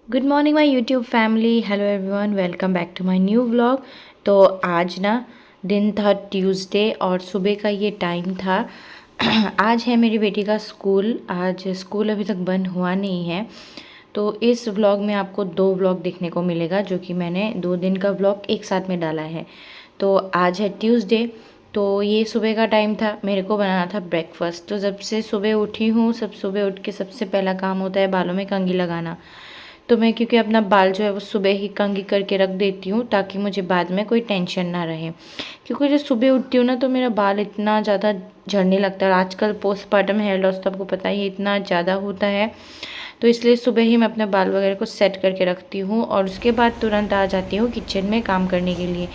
Good morning my YouTube family. Hello everyone, welcome back to my new vlog. तो आज ना दिन था ट्यूसडे और सुबह का ये टाइम था। आज है मेरी बेटी का स्कूल। आज स्कूल अभी तक बंद हुआ नहीं है, तो इस व्लॉग में आपको 2 व्लॉग देखने को मिलेगा, जो कि मैंने 2 दिन का व्लॉग एक साथ में डाला है। तो आज है ट्यूसडे, तो ये सुबह का टाइम था, मेरे को बनाना था ब्रेकफास्ट। तो जब से सुबह उठी हूँ, सुबह उठ के सबसे पहला काम होता है बालों में कंघी लगाना। तो मैं क्योंकि अपना बाल जो है वो सुबह ही कंघी करके रख देती हूँ, ताकि मुझे बाद में कोई टेंशन ना रहे। क्योंकि जब सुबह उठती हूँ ना, तो मेरा बाल इतना ज़्यादा झड़ने लगता है। और आजकल पोस्टपार्टम हेयर लॉस तो आपको पता ही इतना ज़्यादा होता है, तो इसलिए सुबह ही मैं अपने बाल वगैरह को सेट करके रखती हूँ और उसके बाद तुरंत आ जाती हूँ किचन में काम करने के लिए।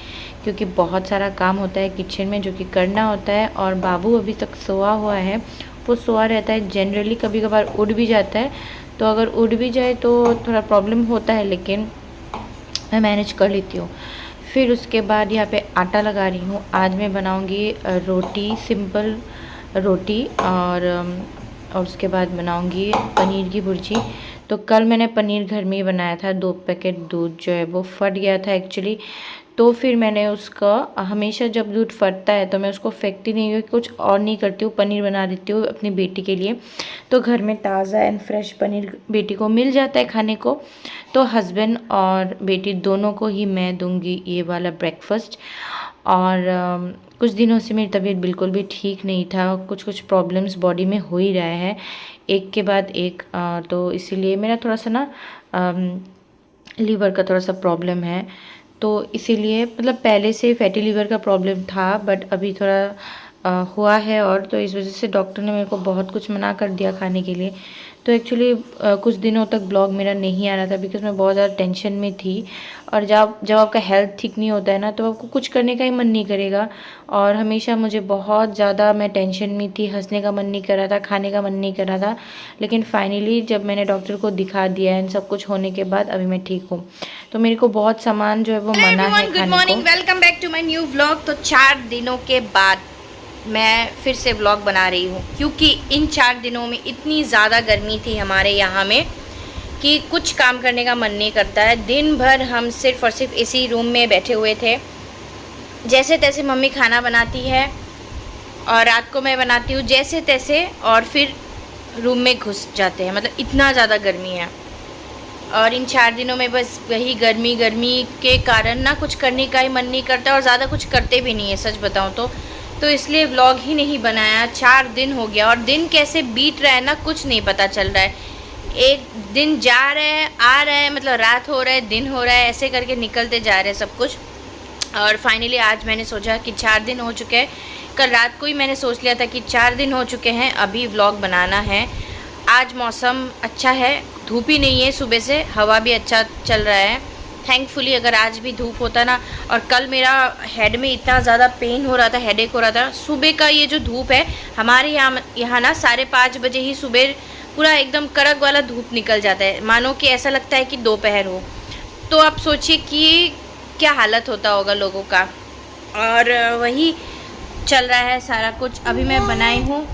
क्योंकि बहुत सारा काम होता है किचन में जो कि करना होता है। और बाबू अभी तक सोया हुआ है, वो सोया रहता है। जनरली कभी कभार उठ भी जाता है, तो अगर उठ भी जाए तो थोड़ा प्रॉब्लम होता है, लेकिन मैं मैनेज कर लेती हूँ। फिर उसके बाद यहाँ पे आटा लगा रही हूँ। आज मैं बनाऊँगी रोटी, सिंपल रोटी, और उसके बाद बनाऊँगी पनीर की भुर्जी। तो कल मैंने पनीर घर में ही बनाया था। 2 पैकेट दूध जो है वो फट गया था एक्चुअली। तो फिर मैंने उसका, हमेशा जब दूध फटता है तो मैं उसको फेंकती नहीं हूँ, कुछ और नहीं करती हूँ, पनीर बना देती हूँ अपनी बेटी के लिए। तो घर में ताज़ा एंड फ्रेश पनीर बेटी को मिल जाता है खाने को। तो हस्बैंड और बेटी दोनों को ही मैं दूंगी ये वाला ब्रेकफास्ट। और कुछ दिनों से मेरी तबीयत बिल्कुल भी ठीक नहीं था, कुछ कुछ प्रॉब्लम्स बॉडी में हो ही रहे हैं एक के बाद एक। तो इसीलिए मेरा थोड़ा सा ना लीवर का थोड़ा सा प्रॉब्लम है। तो इसीलिए मतलब पहले से फैटी लीवर का प्रॉब्लम था, बट अभी थोड़ा हुआ है। और तो इस वजह से डॉक्टर ने मेरे को बहुत कुछ मना कर दिया खाने के लिए। तो एक्चुअली कुछ दिनों तक ब्लॉग मेरा नहीं आ रहा था, बिकॉज़ मैं बहुत ज़्यादा टेंशन में थी। और जब आपका हेल्थ ठीक नहीं होता है ना, तो आपको कुछ करने का ही मन नहीं करेगा। और हमेशा मुझे बहुत ज़्यादा, मैं टेंशन में थी, हंसने का मन नहीं कर रहा था, खाने का मन नहीं कर रहा था। लेकिन फाइनली जब मैंने डॉक्टर को दिखा दिया है, सब कुछ होने के बाद अभी मैं ठीक हूँ। तो मेरे को बहुत सामान जो है वो मना है खाने को। Good morning, welcome back to my new vlog. तो 4 दिनों के बाद मैं फिर से व्लॉग बना रही हूँ, क्योंकि इन 4 दिनों में इतनी ज़्यादा गर्मी थी हमारे यहाँ में कि कुछ काम करने का मन नहीं करता है। दिन भर हम सिर्फ और सिर्फ इसी रूम में बैठे हुए थे। जैसे तैसे मम्मी खाना बनाती है और रात को मैं बनाती हूँ जैसे तैसे, और फिर रूम में घुस जाते हैं। मतलब इतना ज़्यादा गर्मी है। और इन 4 दिनों में बस वही गर्मी गर्मी के कारण ना कुछ करने का ही मन नहीं करता, और ज़्यादा कुछ करते भी नहीं है सच बताऊँ तो इसलिए व्लॉग ही नहीं बनाया। 4 दिन हो गया और दिन कैसे बीत रहा है ना, कुछ नहीं पता चल रहा है। एक दिन जा रहा है, आ रहा है, मतलब रात हो रहा है, दिन हो रहा है, ऐसे करके निकलते जा रहे हैं सब कुछ। और फाइनली आज मैंने सोचा कि 4 दिन हो चुके हैं। कल रात को ही मैंने सोच लिया था कि 4 दिन हो चुके हैं, अभी व्लॉग बनाना है। आज मौसम अच्छा है, धूप ही नहीं है, सुबह से हवा भी अच्छा चल रहा है थैंकफुली। अगर आज भी धूप होता ना, और कल मेरा हेड में इतना ज़्यादा पेन हो रहा था, हेडेक हो रहा था। सुबह का ये जो धूप है हमारे यहाँ ना 5:30 बजे ही सुबह पूरा एकदम कड़क वाला धूप निकल जाता है, मानो कि ऐसा लगता है कि दोपहर हो। तो आप सोचिए कि क्या हालत होता होगा लोगों का। और वही चल रहा है सारा कुछ। अभी मैं बनाई हूँ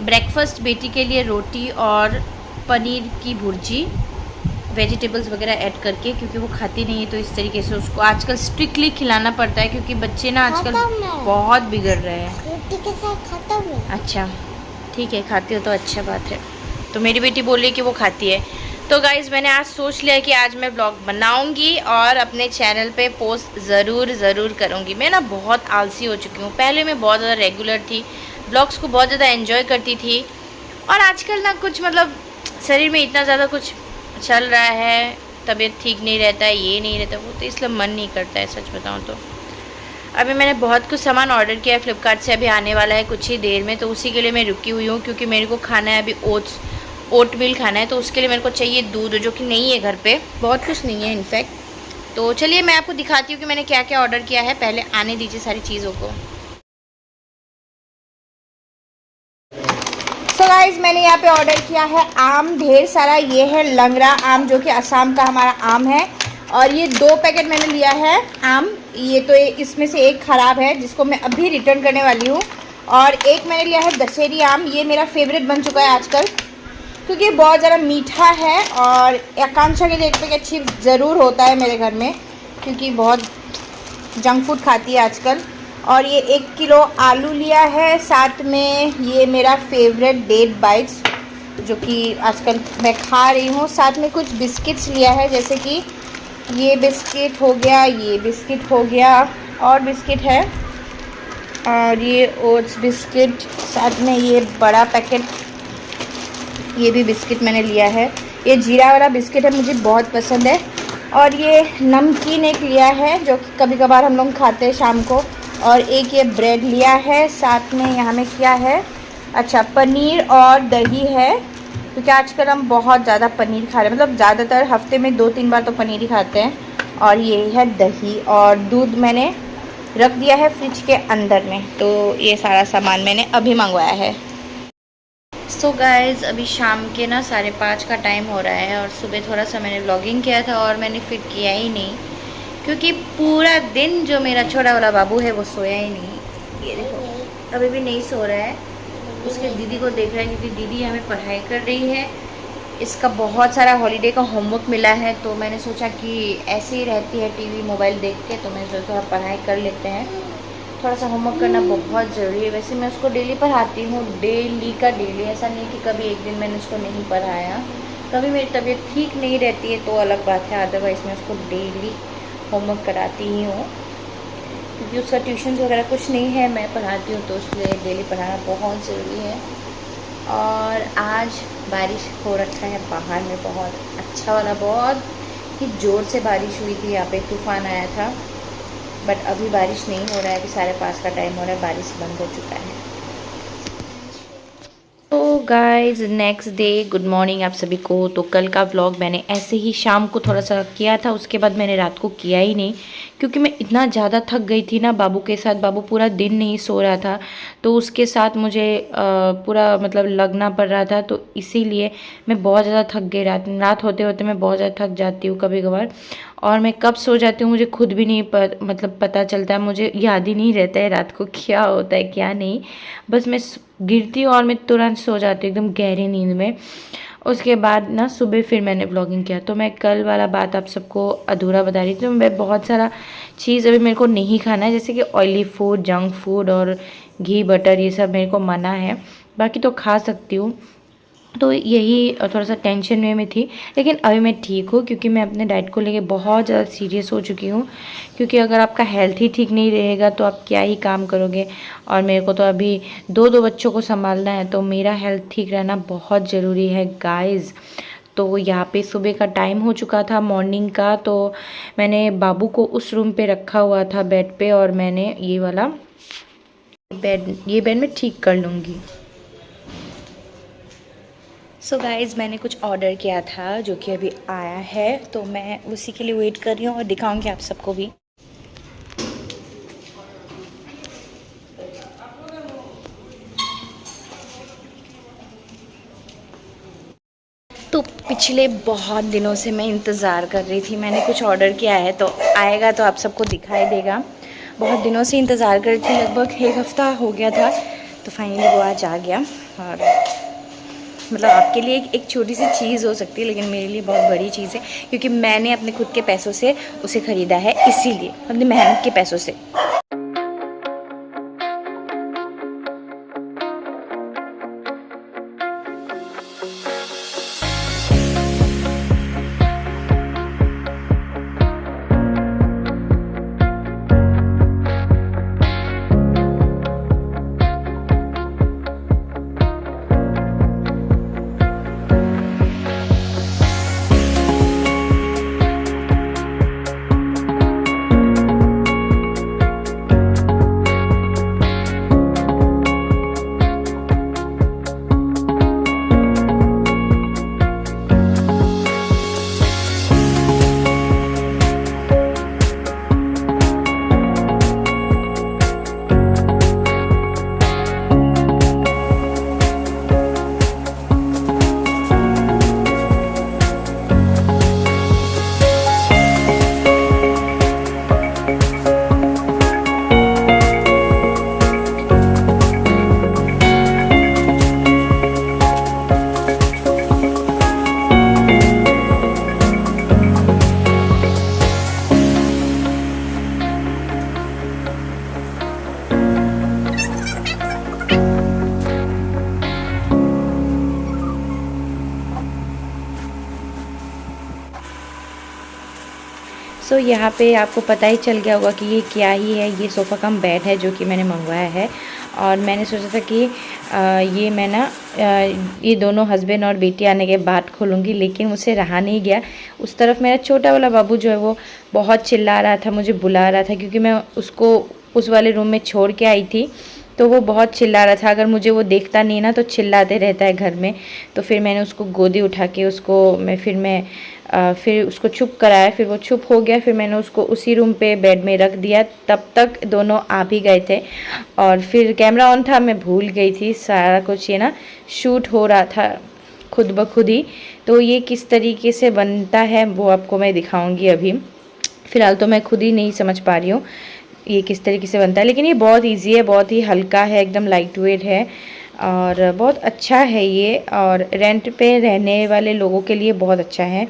ब्रेकफास्ट बेटी के लिए, रोटी और पनीर की भुर्जी, वेजिटेबल्स वगैरह ऐड करके, क्योंकि वो खाती नहीं है। तो इस तरीके से उसको आजकल स्ट्रिक्टली खिलाना पड़ता है, क्योंकि बच्चे ना आजकल बहुत बिगड़ रहे हैं। रोटी के साथ खाता हूँ। अच्छा ठीक है, खाती हो तो अच्छा बात है। तो मेरी बेटी बोल रही कि वो खाती है। तो गाइज़ मैंने आज सोच लिया कि आज मैं ब्लॉग बनाऊंगी और अपने चैनल पे पोस्ट ज़रूर करूंगी। मैं ना बहुत आलसी हो चुकी हूँ। पहले मैं बहुत ज़्यादा रेगुलर थी, ब्लॉग्स को बहुत ज़्यादा एंजॉय करती थी। और आजकल ना कुछ मतलब शरीर में इतना ज़्यादा कुछ चल रहा है, तबीयत ठीक नहीं रहता है, ये नहीं रहता वो, तो इसलिए मन नहीं करता है सच बताऊँ तो। अभी मैंने बहुत कुछ सामान ऑर्डर किया है फ्लिपकार्ट से, अभी आने वाला है कुछ ही देर में। तो उसी के लिए मैं रुकी हुई हूँ, क्योंकि मेरे को खाना है अभी ओट मिल खाना है। तो उसके लिए मेरे को चाहिए दूध, जो कि नहीं है घर पे, बहुत कुछ नहीं है इनफैक्ट। तो चलिए मैं आपको दिखाती हूँ कि मैंने क्या क्या ऑर्डर किया है। पहले आने दीजिए सारी चीज़ों को। सो गाइस मैंने यहाँ पे ऑर्डर किया है आम, ढेर सारा। ये है लंगड़ा आम, जो कि असम का हमारा आम है। और ये 2 पैकेट मैंने लिया है आम। ये तो इसमें से एक ख़राब है, जिसको मैं अभी रिटर्न करने वाली हूँ। और एक मैंने लिया है दशहरी आम, ये मेरा फेवरेट बन चुका है आजकल। क्योंकि ये बहुत ज़्यादा मीठा है और आकांक्षा के लिए एक पैकेट चिप्स ज़रूर होता है मेरे घर में, क्योंकि बहुत जंक फूड खाती है आजकल। और ये 1 किलो आलू लिया है, साथ में ये मेरा फेवरेट डेट बाइट्स जो कि आजकल मैं खा रही हूँ। साथ में कुछ बिस्किट्स लिया है, जैसे कि ये बिस्किट हो गया, ये बिस्किट हो गया, और बिस्किट है, और ये ओट्स बिस्किट, साथ में ये बड़ा पैकेट, ये भी बिस्किट मैंने लिया है। ये जीरा वाला बिस्किट है, मुझे बहुत पसंद है। और ये नमकीन एक लिया है जो कि कभी कभार हम लोग खाते हैं शाम को। और एक ये ब्रेड लिया है, साथ में यहाँ में क्या है, अच्छा पनीर और दही है, क्योंकि आजकल हम बहुत ज़्यादा पनीर खा रहे हैं, मतलब ज़्यादातर हफ्ते में 2-3 बार तो पनीर ही खाते हैं। और ये है दही, और दूध मैंने रख दिया है फ्रिज के अंदर में। तो ये सारा सामान मैंने अभी मंगवाया है। सो गाइज़, अभी शाम के ना 5:30 का टाइम हो रहा है, और सुबह थोड़ा सा मैंने व्लॉगिंग किया था और मैंने फिर किया ही नहीं, क्योंकि पूरा दिन जो मेरा छोटा वाला बाबू है वो सोया ही नहीं। ये देखो अभी भी नहीं सो रहा है, उसके दीदी को देख रहा है, क्योंकि दीदी हमें पढ़ाई कर रही है। इसका बहुत सारा हॉलीडे का होमवर्क मिला है, तो मैंने सोचा कि ऐसे ही रहती है टीवी मोबाइल देख के, तो मैं सोचा थोड़ा पढ़ाई कर लेते हैं। थोड़ा सा होमवर्क करना बहुत ज़रूरी है। वैसे मैं उसको डेली पढ़ाती हूँ, डेली का डेली, ऐसा नहीं कि कभी एक दिन मैंने उसको नहीं पढ़ाया। कभी मेरी तबीयत ठीक नहीं रहती है तो अलग बात है, अदरवाइज़ मैं उसको डेली होमवर्क कराती ही हूँ, क्योंकि उसका ट्यूशन वगैरह कुछ नहीं है, मैं पढ़ाती हूँ, तो उसलिए डेली पढ़ाना बहुत ज़रूरी है। और आज बारिश हो रखा है बाहर में, बहुत अच्छा वाला, बहुत ही ज़ोर से बारिश हुई थी, यहाँ पे तूफ़ान आया था। बट अभी बारिश नहीं हो रहा है, अभी 5:30 का टाइम हो रहा है, बारिश बंद हो चुका है। तो guys, next day, good morning आप सभी को। तो कल का व्लॉग मैंने ऐसे ही शाम को थोड़ा सा किया था, उसके बाद मैंने रात को किया ही नहीं, क्योंकि मैं इतना ज़्यादा थक गई थी ना बाबू के साथ। बाबू पूरा दिन नहीं सो रहा था, तो उसके साथ मुझे पूरा मतलब लगना पड़ रहा था, तो इसीलिए मैं बहुत ज़्यादा थक गई। रात होते होते मैं बहुत ज़्यादा थक जाती हूँ कभी कभार, और मैं कब सो जाती हूँ मुझे खुद भी नहीं मतलब पता चलता है, मुझे याद ही नहीं रहता है रात को क्या होता है क्या नहीं। बस मैं गिरती हूँ और मैं तुरंत सो जाती हूँ एकदम गहरी नींद में। उसके बाद ना सुबह फिर मैंने ब्लॉगिंग किया, तो मैं कल वाला बात आप सबको अधूरा बता रही थी। तो मैं बहुत सारा चीज़ अभी मेरे को नहीं खाना है, जैसे कि ऑयली फूड, जंक फूड और घी बटर, ये सब मेरे को मना है, बाकी तो खा सकती हूँ। तो यही थोड़ा सा टेंशन में थी, लेकिन अभी मैं ठीक हूँ, क्योंकि मैं अपने डाइट को लेके बहुत ज़्यादा सीरियस हो चुकी हूँ। क्योंकि अगर आपका हेल्थ ही ठीक नहीं रहेगा तो आप क्या ही काम करोगे। और मेरे को तो अभी 2 बच्चों को संभालना है, तो मेरा हेल्थ ठीक रहना बहुत ज़रूरी है गाइज़। तो यहाँ पे सुबह का टाइम हो चुका था, मॉर्निंग का, तो मैंने बाबू को उस रूम पे रखा हुआ था बेड पे, और मैंने ये वाला बेड में ठीक कर लूँगी। सो गाइज़, मैंने कुछ ऑर्डर किया था जो कि अभी आया है, तो मैं उसी के लिए वेट कर रही हूँ और दिखाऊंगी आप सबको भी। तो पिछले बहुत दिनों से मैं इंतज़ार कर रही थी, मैंने कुछ ऑर्डर किया है तो आएगा, तो आप सबको दिखाई देगा। बहुत दिनों से इंतज़ार कर रही थी, लगभग 1 हफ़्ता हो गया था, तो फाइनली वो आज आ गया। और मतलब आपके लिए एक छोटी सी चीज़ हो सकती है, लेकिन मेरे लिए बहुत बड़ी चीज़ है, क्योंकि मैंने अपने खुद के पैसों से उसे ख़रीदा है, इसीलिए अपनी मेहनत के पैसों से। सो यहाँ पे आपको पता ही चल गया होगा कि ये क्या ही है। ये सोफ़ा कम बेड है जो कि मैंने मंगवाया है। और मैंने सोचा था कि ये मैं ना ये दोनों हस्बैंड और बेटी आने के बाद खोलूँगी, लेकिन मुझसे रहा नहीं गया। उस तरफ मेरा छोटा वाला बाबू जो है वो बहुत चिल्ला रहा था, मुझे बुला रहा था, क्योंकि मैं उसको उस वाले रूम में छोड़ के आई थी। तो वो बहुत चिल्ला रहा था। अगर मुझे वो देखता नहीं ना तो चिल्लाते रहता है घर में। तो फिर मैंने उसको गोदी उठा के फिर उसको चुप कराया। फिर वो चुप हो गया। फिर मैंने उसको उसी रूम पे बेड में रख दिया। तब तक दोनों आ भी गए थे और फिर कैमरा ऑन था, मैं भूल गई थी सारा कुछ। ये ना शूट हो रहा था खुद ब खुद ही। तो ये किस तरीके से बनता है वो आपको मैं दिखाऊंगी अभी। फ़िलहाल तो मैं खुद ही नहीं समझ पा रही हूँ ये किस तरीके से बनता है, लेकिन ये बहुत इजी है, बहुत ही हल्का है, एकदम लाइट वेट है और बहुत अच्छा है ये। और रेंट पे रहने वाले लोगों के लिए बहुत अच्छा है।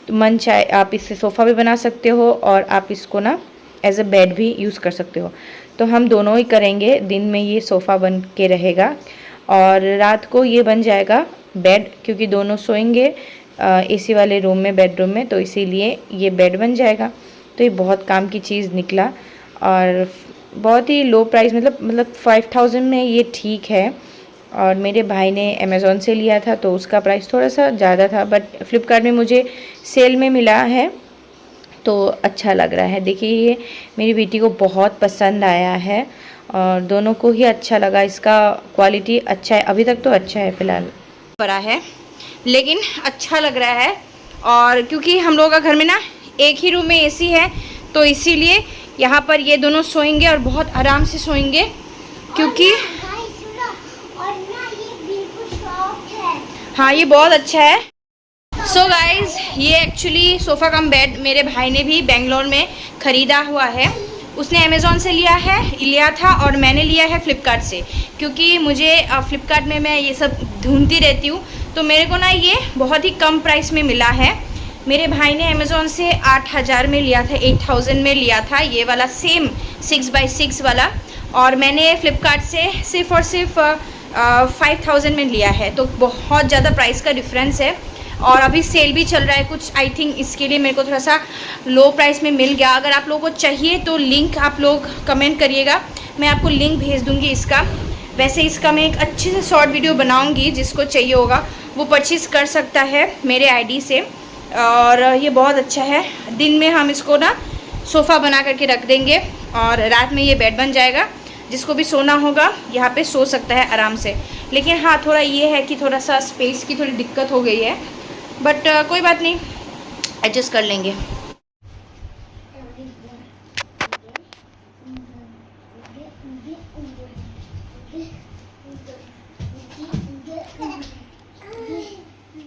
तो मन चाहे आप इससे सोफ़ा भी बना सकते हो और आप इसको ना एज अ बेड भी यूज़ कर सकते हो। तो हम दोनों ही करेंगे। दिन में ये सोफ़ा बन के रहेगा और रात को ये बन जाएगा बेड, क्योंकि दोनों सोएंगे एसी वाले रूम में, बेडरूम में, तो इसीलिए ये बेड बन जाएगा। तो ये बहुत काम की चीज़ निकला और बहुत ही लो प्राइस, मतलब 5000 में ये ठीक है। और मेरे भाई ने अमेज़ॉन से लिया था तो उसका प्राइस थोड़ा सा ज़्यादा था, बट फ्लिपकार्ट में मुझे सेल में मिला है तो अच्छा लग रहा है। देखिए ये मेरी बेटी को बहुत पसंद आया है और दोनों को ही अच्छा लगा। इसका क्वालिटी अच्छा है, अभी तक तो अच्छा है फ़िलहाल। बड़ा है लेकिन अच्छा लग रहा है। और क्योंकि हम लोगों का घर में ना एक ही रूम में एसी है तो इसीलिए यहाँ पर ये दोनों सोएंगे और बहुत आराम से सोएंगे, क्योंकि हाँ ये बहुत अच्छा है। सो गाइज ये एक्चुअली सोफ़ा कम बेड मेरे भाई ने भी बेंगलोर में ख़रीदा हुआ है। उसने अमेज़ॉन से लिया था और मैंने लिया है फ्लिपकार्ट से, क्योंकि मुझे फ्लिपकार्ट में मैं ये सब ढूंढती रहती हूँ। तो मेरे को ना ये बहुत ही कम प्राइस में मिला है। मेरे भाई ने अमेज़ॉन से 8000 में लिया था, 8000 में लिया था ये वाला सेम 6x6 वाला, और मैंने फ्लिपकार्ट से सिर्फ और सिर्फ 5000 में लिया है। तो बहुत ज़्यादा प्राइस का डिफरेंस है और अभी सेल भी चल रहा है कुछ, आई थिंक इसके लिए मेरे को थोड़ा सा लो प्राइस में मिल गया। अगर आप लोगों को चाहिए तो लिंक आप लोग कमेंट करिएगा, मैं आपको लिंक भेज दूँगी इसका। वैसे इसका मैं एक अच्छे से शॉर्ट वीडियो बनाऊँगी, जिसको चाहिए होगा वो परचेज़ कर सकता है मेरे आईडी से। और ये बहुत अच्छा है। दिन में हम इसको ना सोफ़ा बना करके रख देंगे और रात में ये बेड बन जाएगा। जिसको भी सोना होगा यहाँ पे सो सकता है आराम से। लेकिन हाँ थोड़ा ये है कि थोड़ा सा स्पेस की थोड़ी दिक्कत हो गई है, बट कोई बात नहीं, एडजस्ट कर लेंगे।